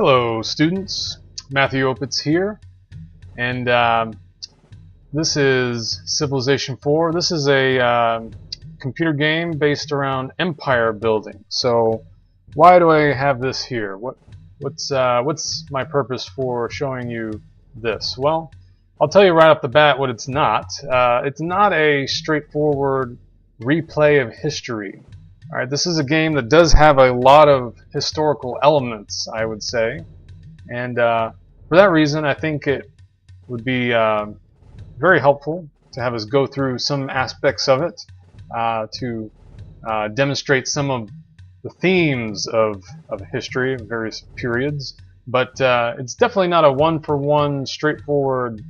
Hello students, Matthew Opitz here, and this is Civilization 4. This is a computer game based around empire building. So why do I have this here? What's my purpose for showing you this? Well, I'll tell you right off the bat what it's not. It's not a straightforward replay of history. Alright, this is a game that does have a lot of historical elements, I would say, and for that reason I think it would be very helpful to have us go through some aspects of it to demonstrate some of the themes of history of various periods, but it's definitely not a one-for-one straightforward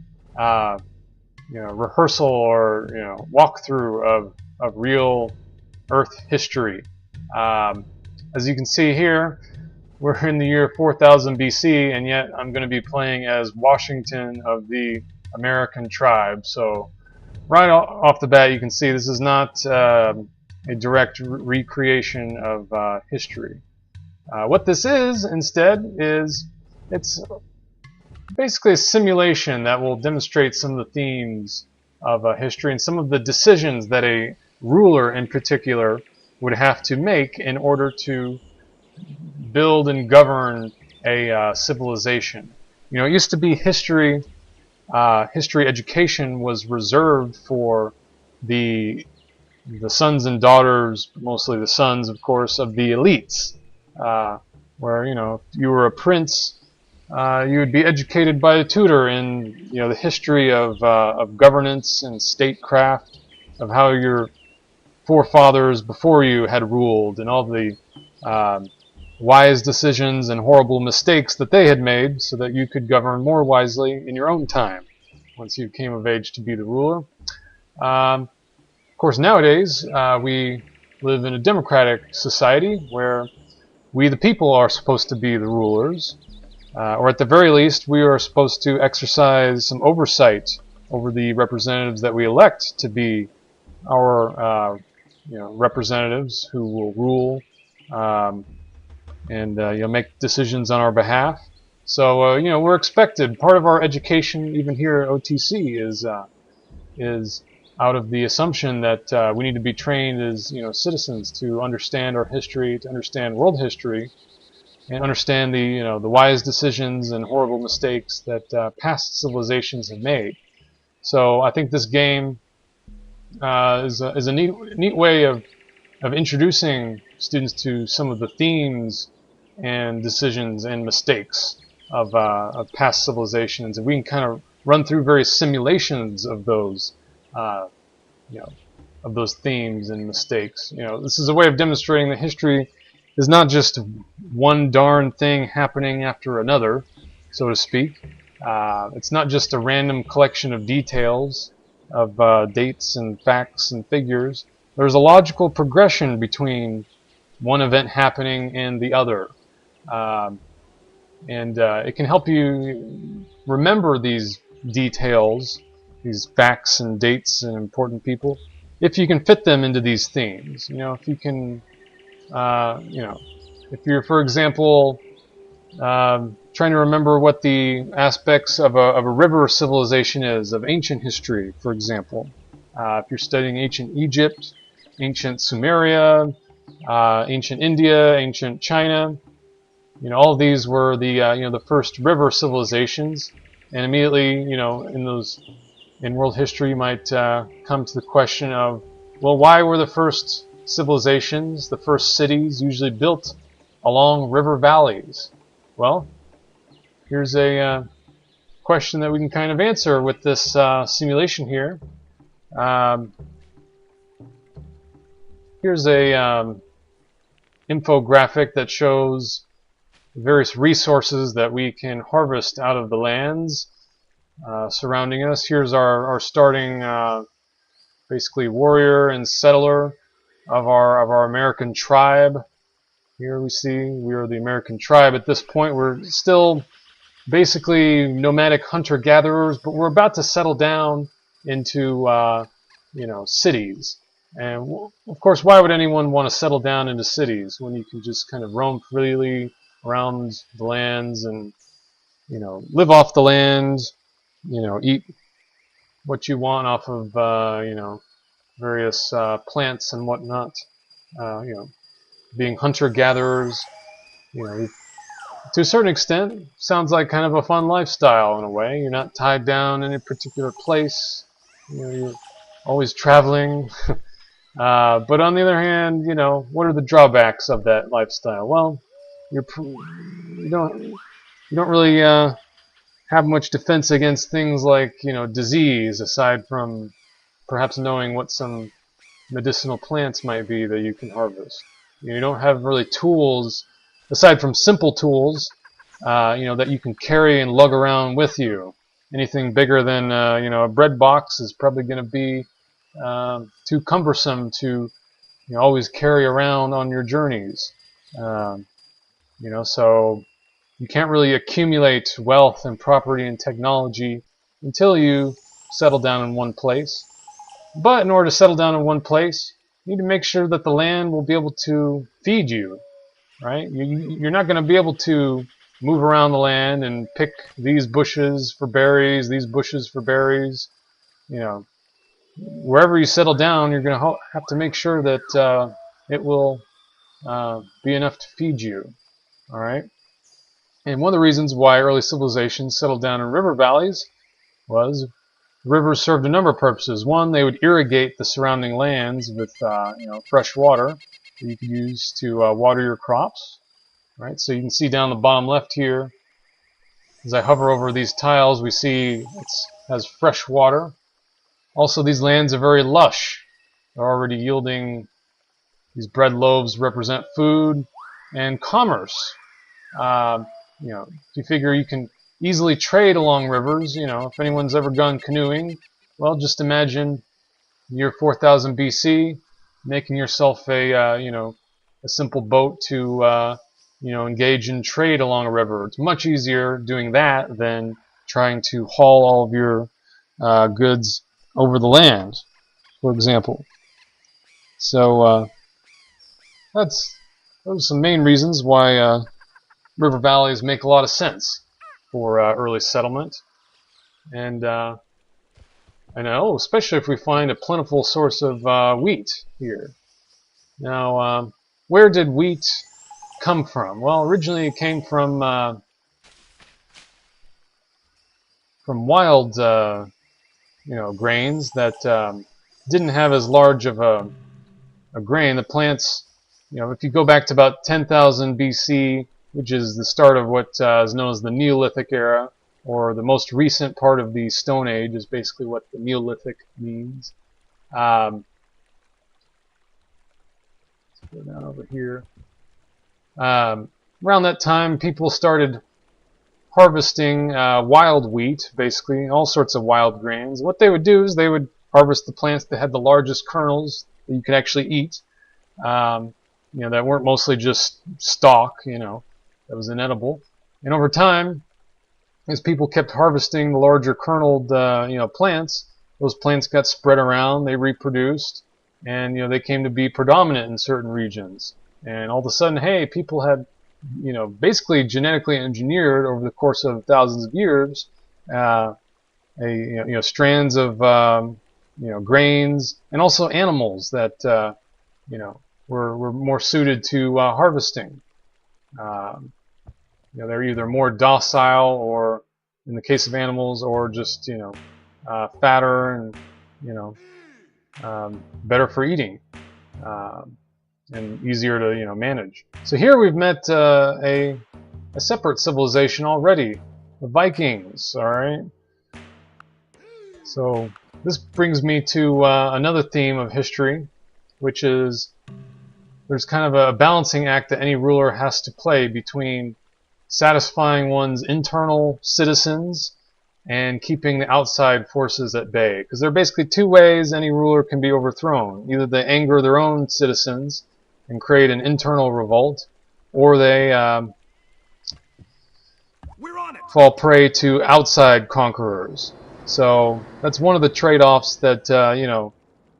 rehearsal or walkthrough of real Earth history. As you can see here, we're in the year 4000 BC, and yet I'm going to be playing as Washington of the American tribe. So right off the bat you can see this is not a direct recreation of history. What this is instead is it's basically a simulation that will demonstrate some of the themes of history and some of the decisions that a ruler in particular would have to make in order to build and govern a civilization. You know, it used to be history education was reserved for the sons and daughters, mostly the sons, of course, of the elites, where, you know, if you were a prince, you would be educated by a tutor in, you know, the history of governance and statecraft, of how your forefathers before you had ruled, and all the wise decisions and horrible mistakes that they had made, so that you could govern more wisely in your own time once you came of age to be the ruler. Of course, nowadays we live in a democratic society where we the people are supposed to be the rulers, or at the very least we are supposed to exercise some oversight over the representatives that we elect to be our representatives who will rule and make decisions on our behalf. So we're expected. Part of our education, even here at OTC, is out of the assumption that we need to be trained as citizens to understand our history, to understand world history, and understand the wise decisions and horrible mistakes that past civilizations have made. So I think this game is a neat way of introducing students to some of the themes and decisions and mistakes of past civilizations, and we can kind of run through various simulations of those themes and mistakes. This is a way of demonstrating that history is not just one darn thing happening after another, so to speak. It's not just a random collection of details of dates and facts and figures. There's a logical progression between one event happening and the other. It can help you remember these details, these facts and dates and important people, if you can fit them into these themes. If you can, if you're, for example, trying to remember what the aspects of a river civilization is, of ancient history, for example. If you're studying ancient Egypt, ancient Sumeria, ancient India, ancient China, all of these were the first river civilizations, and immediately, in world history, you might come to the question of, well, why were the first civilizations, the first cities, usually built along river valleys? Well, here's a question that we can kind of answer with this simulation here. Here's a infographic that shows various resources that we can harvest out of the lands surrounding us. Here's our starting basically warrior and settler of our American tribe. Here we see we are the American tribe. At this point we're still basically nomadic hunter-gatherers, but we're about to settle down into cities. And of course, why would anyone want to settle down into cities when you can just kind of roam freely around the lands and, live off the land, eat what you want off of, various plants and whatnot. Being hunter-gatherers, to a certain extent, sounds like kind of a fun lifestyle in a way. You're not tied down in a particular place. You're always traveling. But on the other hand, what are the drawbacks of that lifestyle? Well, you don't really have much defense against things like disease, aside from perhaps knowing what some medicinal plants might be that you can harvest. You don't have really tools, aside from simple tools, that you can carry and lug around with you. Anything bigger than a bread box is probably going to be too cumbersome to always carry around on your journeys. So you can't really accumulate wealth and property and technology until you settle down in one place. But in order to settle down in one place, you need to make sure that the land will be able to feed you, right? You're not going to be able to move around the land and pick these bushes for berries, these bushes for berries. Wherever you settle down, you're going to have to make sure that it will be enough to feed you, all right? And one of the reasons why early civilizations settled down in river valleys was rivers served a number of purposes. One, they would irrigate the surrounding lands with fresh water that you could use to water your crops. Right? So you can see down the bottom left here, as I hover over these tiles, we see it has fresh water. Also, these lands are very lush. They're already yielding, these bread loaves represent food and commerce. You figure you can easily trade along rivers. If anyone's ever gone canoeing, well, just imagine year 4000 BC, making yourself a simple boat to engage in trade along a river. It's much easier doing that than trying to haul all of your goods over the land, for example. So those are some main reasons why river valleys make a lot of sense for early settlement. And I know, especially if we find a plentiful source of wheat here. Now, where did wheat come from? Well, originally it came from wild, grains that didn't have as large of a grain. The plants, if you go back to about 10,000 BC, which is the start of what is known as the Neolithic era, or the most recent part of the Stone Age, is basically what the Neolithic means. Let's go down over here. Around that time, people started harvesting wild wheat, basically, all sorts of wild grains. What they would do is they would harvest the plants that had the largest kernels that you could actually eat, that weren't mostly just stalk, that was inedible. And over time, as people kept harvesting the larger kerneled, plants, those plants got spread around, they reproduced, and, they came to be predominant in certain regions. And all of a sudden, hey, people had, basically genetically engineered over the course of thousands of years, strands of, grains, and also animals that, were more suited to harvesting. They're either more docile, or in the case of animals, or just fatter and better for eating, and easier to manage. So here we've met a separate civilization already, the Vikings. All right. So this brings me to another theme of history, which is there's kind of a balancing act that any ruler has to play between satisfying one's internal citizens and keeping the outside forces at bay. Because there are basically two ways any ruler can be overthrown. Either they anger their own citizens and create an internal revolt, or they fall prey to outside conquerors. So that's one of the trade-offs that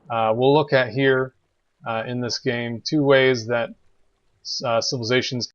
we'll look at here in this game. Two ways that civilizations